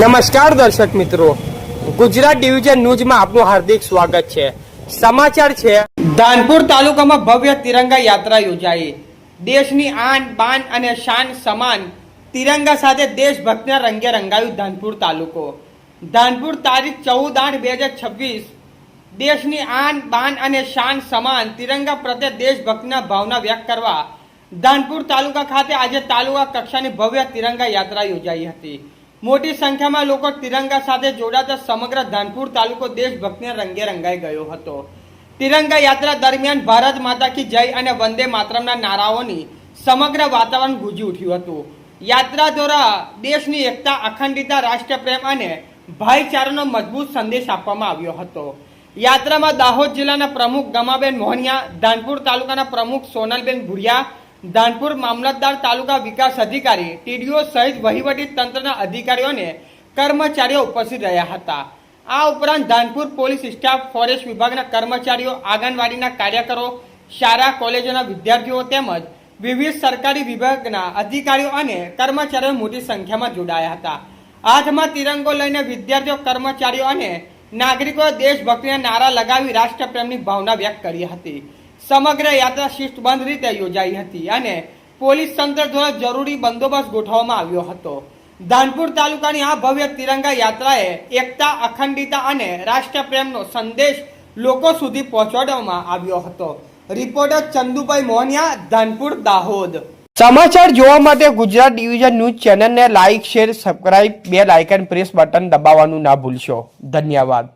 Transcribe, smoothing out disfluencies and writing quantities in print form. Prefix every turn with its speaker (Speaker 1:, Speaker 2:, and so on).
Speaker 1: નમસ્કાર દર્શક મિત્રો, ગુજરાત ડિવિઝન ન્યૂઝમાં આપનું હાર્દિક સ્વાગત છે। સમાચાર છે, ધાનપુર તાલુકામાં ભવ્ય તિરંગા યાત્રા યોજાઈ। દેશની આન બાન અને શાન સમાન તિરંગા સાથે દેશભક્તિના રંગે રંગાયું ધાનપુર તાલુકો। ધાનપુર તારીખ 14/8/2026 દેશની આન બાન અને શાન સમાન તિરંગા પ્રત્યે દેશભક્તિના ભાવના વ્યક્ત કરવા ધાનપુર તાલુકા ખાતે આજે તાલુકા કક્ષાની ભવ્ય તિરંગા યાત્રા યોજાઈ હતી। મોટી સંખ્યામાં લોકો તિરંગા સાથે જોડાતા સમગ્ર ધાનપુર તાલુકો દેશભક્તિના રંગે રંગાઈ ગયો હતો। તિરંગા યાત્રા દરમિયાન ભારત માતા કી જય અને વંદે માતરમના નારાઓની સમગ્ર વાતાવરણ ગુંજી ઉઠ્યું હતું। યાત્રા દ્વારા દેશની એકતા, અખંડિતતા, રાષ્ટ્રપ્રેમ અને ભાઈચારાનો મજબૂત સંદેશ આપવામાં આવ્યો હતો। યાત્રામાં દાહોદ જિલ્લાના પ્રમુખ ગમાબેન મોહનિયા, ધાનપુર તાલુકાના પ્રમુખ સોનલબેન ભુરિયા, ધાનપુર મામલતદાર, તાલુકા વિકાસ અધિકારી, ટીડીઓ સહિત વહીવટી તંત્રના અધિકારીઓ અને કર્મચારીઓ ઉપસ્થિત રહ્યા હતા। આ ઉપરાંત ધાનપુર પોલીસ સ્ટાફ, ફોરેસ્ટ વિભાગના કર્મચારીઓ, આંગણવાડીના કાર્યકરો, શાળા કોલેજોના વિદ્યાર્થીઓ તેમજ વિવિધ સરકારી વિભાગના અધિકારીઓ અને કર્મચારીઓ મોટી સંખ્યામાં જોડાયા હતા। હાથમાં તિરંગો લઈને વિદ્યાર્થીઓ, કર્મચારીઓ અને નાગરિકોએ દેશભક્તિના નારા લગાવી રાષ્ટ્રપ્રેમની ભાવના વ્યક્ત કરી હતી। સમગ્ર યાત્રા શિસ્તબદ્ધ રીતે યોજાઈ હતી અને પોલીસ તંત્ર દ્વારા જરૂરી બંદોબસ્ત ગોઠવવામાં આવ્યો હતો। ધાનપુર તાલુકાની આ ભવ્ય તિરંગા યાત્રાએ એકતા, અખંડિતતા અને રાષ્ટ્રપ્રેમનો સંદેશ લોકો સુધી પહોંચાડવામાં આવ્યો હતો। રિપોર્ટર ચંદુભાઈ મોહનિયા, ધાનપુર, દાહોદ। સમાચાર જોવા માટે ગુજરાત ડિવિઝન ન્યૂઝ ચેનલને like, share, subscribe, bell icon press button દબાવવાનું ના ભૂલશો। ધન્યવાદ।